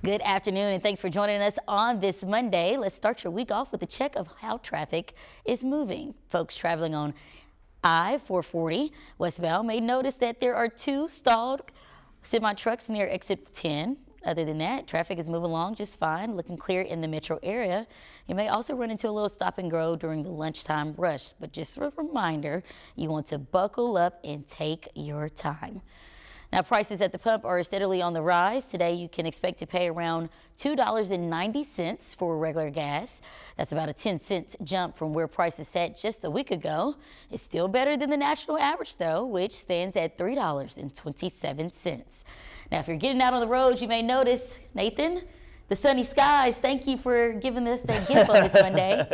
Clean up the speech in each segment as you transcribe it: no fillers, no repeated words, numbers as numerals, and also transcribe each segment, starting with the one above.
Good afternoon and thanks for joining us on this Monday. Let's start your week off with a check of how traffic is moving. Folks traveling on I-440 westbound may notice that there are two stalled semi-trucks near exit 10. Other than that, traffic is moving along just fine, looking clear in the metro area. You may also run into a little stop and go during the lunchtime rush, but just a reminder, you want to buckle up and take your time. Now, prices at the pump are steadily on the rise. Today, you can expect to pay around $2.90 for regular gas. That's about a 10-cent jump from where prices sat just a week ago. It's still better than the national average, though, which stands at $3.27. Now, if you're getting out on the roads, you may notice, Nathan, the sunny skies. Thank you for giving us that gift on this Monday.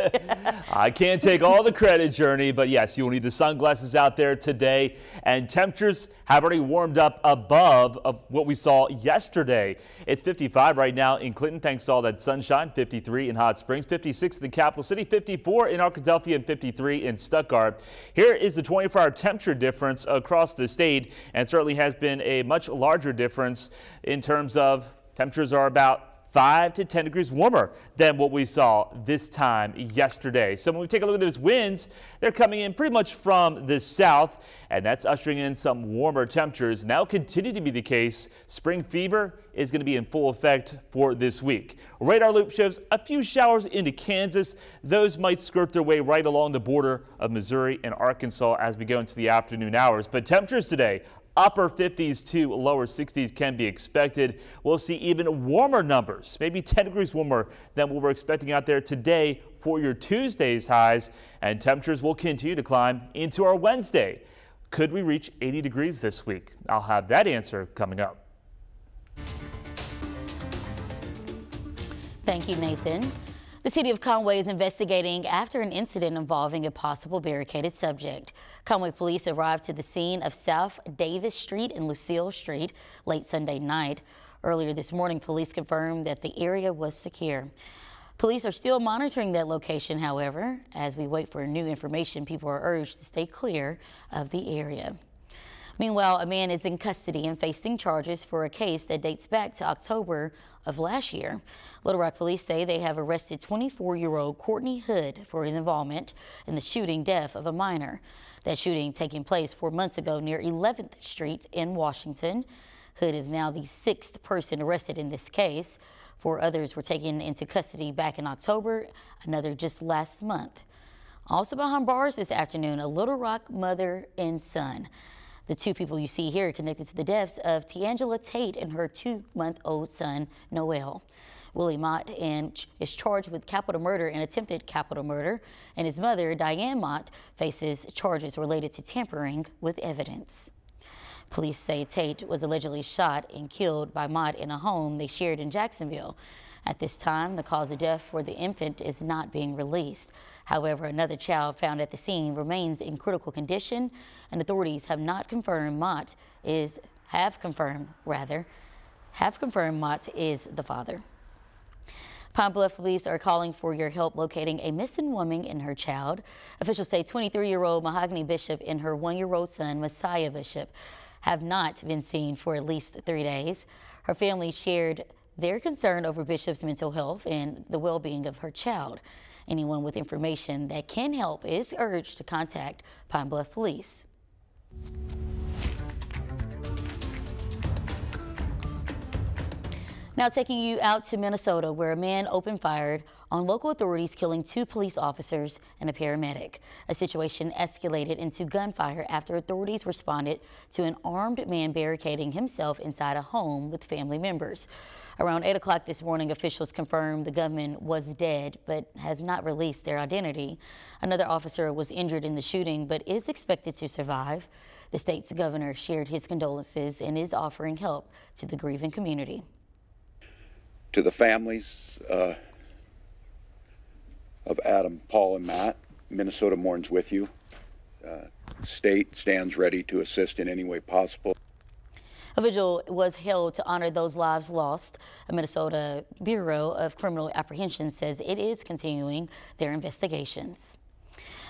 I can't take all the credit, Jurnee, but yes, you will need the sunglasses out there today. And temperatures have already warmed up above of what we saw yesterday. It's 55 right now in Clinton, thanks to all that sunshine. 53 in Hot Springs, 56 in the capital city, 54 in Arkadelphia, and 53 in Stuttgart. Here is the 24-hour temperature difference across the state, and certainly has been a much larger difference in terms of temperatures are about 5 to 10 degrees warmer than what we saw this time yesterday. So when we take a look at those winds, they're coming in pretty much from the south, and that's ushering in some warmer temperatures. And that will continue to be the case. Spring fever is going to be in full effect for this week. Radar loop shows a few showers into Kansas. Those might skirt their way right along the border of Missouri and Arkansas as we go into the afternoon hours. But temperatures today, upper 50s to lower 60s can be expected. We'll see even warmer numbers, maybe 10 degrees warmer than what we're expecting out there today for your Tuesday's highs, and temperatures will continue to climb into our Wednesday. Could we reach 80 degrees this week? I'll have that answer coming up. Thank you, Nathan. The city of Conway is investigating after an incident involving a possible barricaded subject. Conway police arrived to the scene of South Davis Street and Lucille Street late Sunday night. Earlier this morning, police confirmed that the area was secure. Police are still monitoring that location, however. As we wait for new information, people are urged to stay clear of the area. Meanwhile, a man is in custody and facing charges for a case that dates back to October of last year. Little Rock police say they have arrested 24-year-old Courtney Hood for his involvement in the shooting death of a minor. That shooting taking place 4 months ago near 11th Street in Washington. Hood is now the 6th person arrested in this case. 4 others were taken into custody back in October, another just last month. Also behind bars this afternoon, a Little Rock mother and son. The 2 people you see here are connected to the deaths of Tiangela Tate and her 2-month-old son, Noel. Willie Mott is charged with capital murder and attempted capital murder, and his mother, Diane Mott, faces charges related to tampering with evidence. Police say Tate was allegedly shot and killed by Mott in a home they shared in Jacksonville. At this time, the cause of death for the infant is not being released. However, another child found at the scene remains in critical condition, and authorities have confirmed Mott is the father. Pine Bluff police are calling for your help locating a missing woman and her child. Officials say 23-year-old Mahogany Bishop and her 1-year-old son, Messiah Bishop, have not been seen for at least 3 days. Her family shared their concern over Bishop's mental health and the well-being of her child. Anyone with information that can help is urged to contact Pine Bluff Police. Now taking you out to Minnesota, where a man opened fire on local authorities, killing 2 police officers and a paramedic. A situation escalated into gunfire after authorities responded to an armed man barricading himself inside a home with family members. Around 8 o'clock this morning, officials confirmed the gunman was dead, but has not released their identity. Another officer was injured in the shooting, but is expected to survive. The state's governor shared his condolences and is offering help to the grieving community. To the families of Adam, Paul, and Matt, Minnesota mourns with you. State stands ready to assist in any way possible. A vigil was held to honor those lives lost. A Minnesota Bureau of Criminal Apprehension says it is continuing their investigations.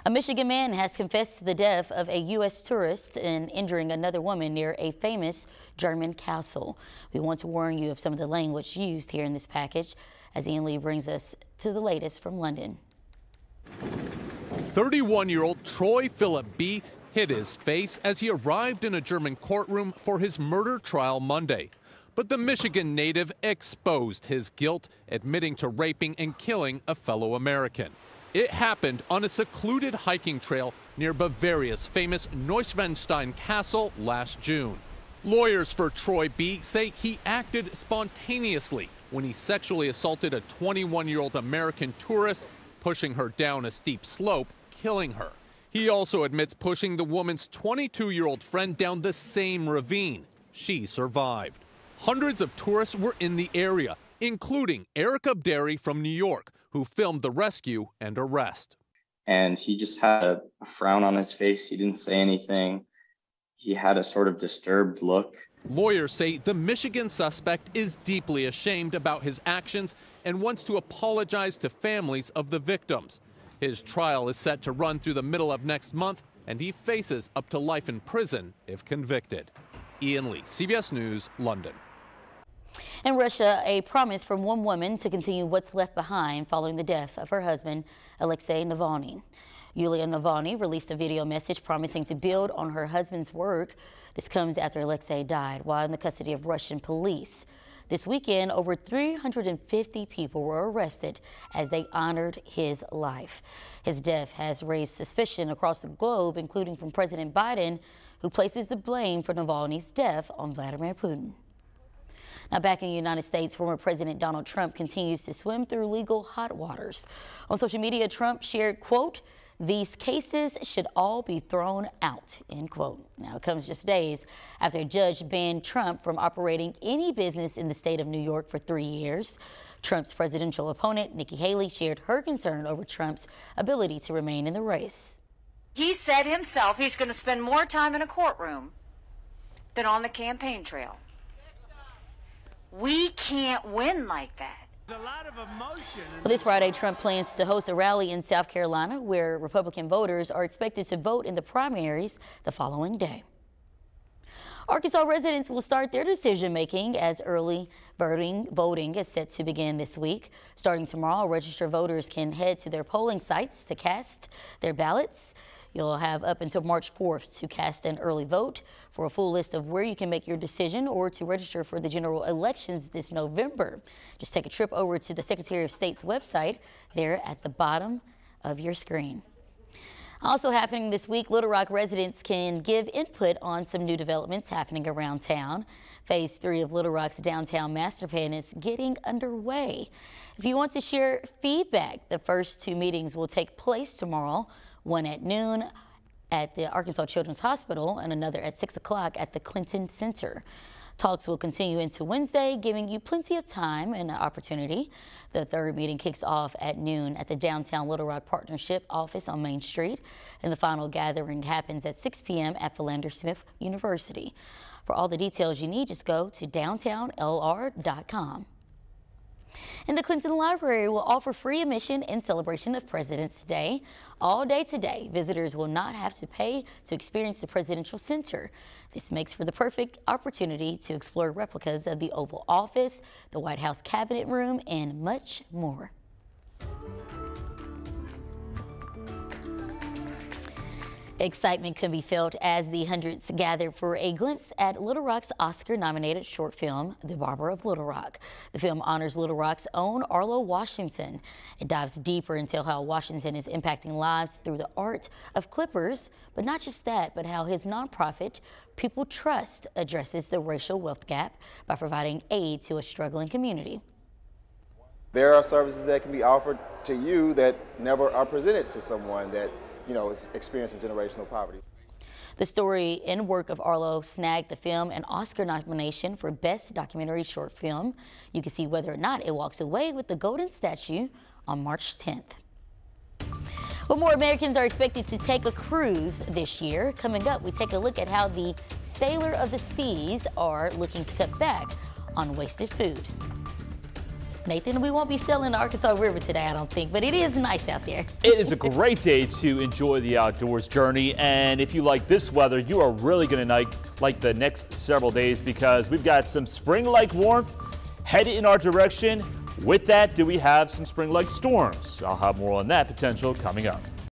A Michigan man has confessed to the death of a U.S. tourist and injuring another woman near a famous German castle. We want to warn you of some of the language used here in this package, as Ian Lee brings us to the latest from London. 31-year-old Troy Philip B. hid his face as he arrived in a German courtroom for his murder trial Monday. But the Michigan native exposed his guilt, admitting to raping and killing a fellow American. It happened on a secluded hiking trail near Bavaria's famous Neuschwanstein Castle last June. Lawyers for Troy B. say he acted spontaneously when he sexually assaulted a 21-year-old American tourist, pushing her down a steep slope, killing her. He also admits pushing the woman's 22-year-old friend down the same ravine. She survived. Hundreds of tourists were in the area, including Eric Abderi from New York, who filmed the rescue and arrest. And he just had a frown on his face. He didn't say anything. He had a sort of disturbed look. Lawyers say the Michigan suspect is deeply ashamed about his actions and wants to apologize to families of the victims. His trial is set to run through the middle of next month, and he faces up to life in prison if convicted. Ian Lee, CBS News, London. In Russia, a promise from one woman to continue what's left behind following the death of her husband, Alexei Navalny. Yulia Navalny released a video message promising to build on her husband's work. This comes after Alexei died while in the custody of Russian police. This weekend, over 350 people were arrested as they honored his life. His death has raised suspicion across the globe, including from President Biden, who places the blame for Navalny's death on Vladimir Putin. Now, back in the United States, former President Donald Trump continues to swim through legal hot waters. On social media, Trump shared, quote, "These cases should all be thrown out," end quote. Now, it comes just days after a judge banned Trump from operating any business in the state of New York for 3 years. Trump's presidential opponent, Nikki Haley, shared her concern over Trump's ability to remain in the race. He said himself he's going to spend more time in a courtroom than on the campaign trail. We can't win like that. There's a lot of emotion. Well, this Friday, Trump plans to host a rally in South Carolina where Republican voters are expected to vote in the primaries the following day. Arkansas residents will start their decision-making as early voting is set to begin this week. Starting tomorrow, registered voters can head to their polling sites to cast their ballots. You'll have up until March 4th to cast an early vote. For a full list of where you can make your decision or to register for the general elections this November, just take a trip over to the Secretary of State's website there at the bottom of your screen. Also happening this week, Little Rock residents can give input on some new developments happening around town. Phase 3 of Little Rock's downtown master plan is getting underway. If you want to share feedback, the first 2 meetings will take place tomorrow, one at noon at the Arkansas Children's Hospital and another at 6 o'clock at the Clinton Center. Talks will continue into Wednesday, giving you plenty of time and opportunity. The third meeting kicks off at noon at the downtown Little Rock Partnership office on Main Street, and the final gathering happens at 6 p.m. at Philander Smith University. For all the details you need, just go to downtownlr.com. And the Clinton Library will offer free admission in celebration of President's Day. All day today, visitors will not have to pay to experience the Presidential Center. This makes for the perfect opportunity to explore replicas of the Oval Office, the White House Cabinet Room, and much more. Excitement can be felt as the hundreds gather for a glimpse at Little Rock's Oscar-nominated short film, The Barber of Little Rock. The film honors Little Rock's own Arlo Washington. It dives deeper into how Washington is impacting lives through the art of clippers, but not just that, but how his nonprofit, People Trust, addresses the racial wealth gap by providing aid to a struggling community. There are services that can be offered to you that never are presented to someone that is experiencing generational poverty. The story and work of Arlo snagged the film an Oscar nomination for Best Documentary Short Film. You can see whether or not it walks away with the Golden Statue on March 10th. Well, more Americans are expected to take a cruise this year. Coming up, we take a look at how the Sailor of the Seas are looking to cut back on wasted food. Nathan, we won't be sailing the Arkansas River today, I don't think, but it is nice out there. It is a great day to enjoy the outdoors, Jurnee, and if you like this weather, you are really going to like the next several days because we've got some spring-like warmth headed in our direction. With that, do we have some spring-like storms? I'll have more on that potential coming up.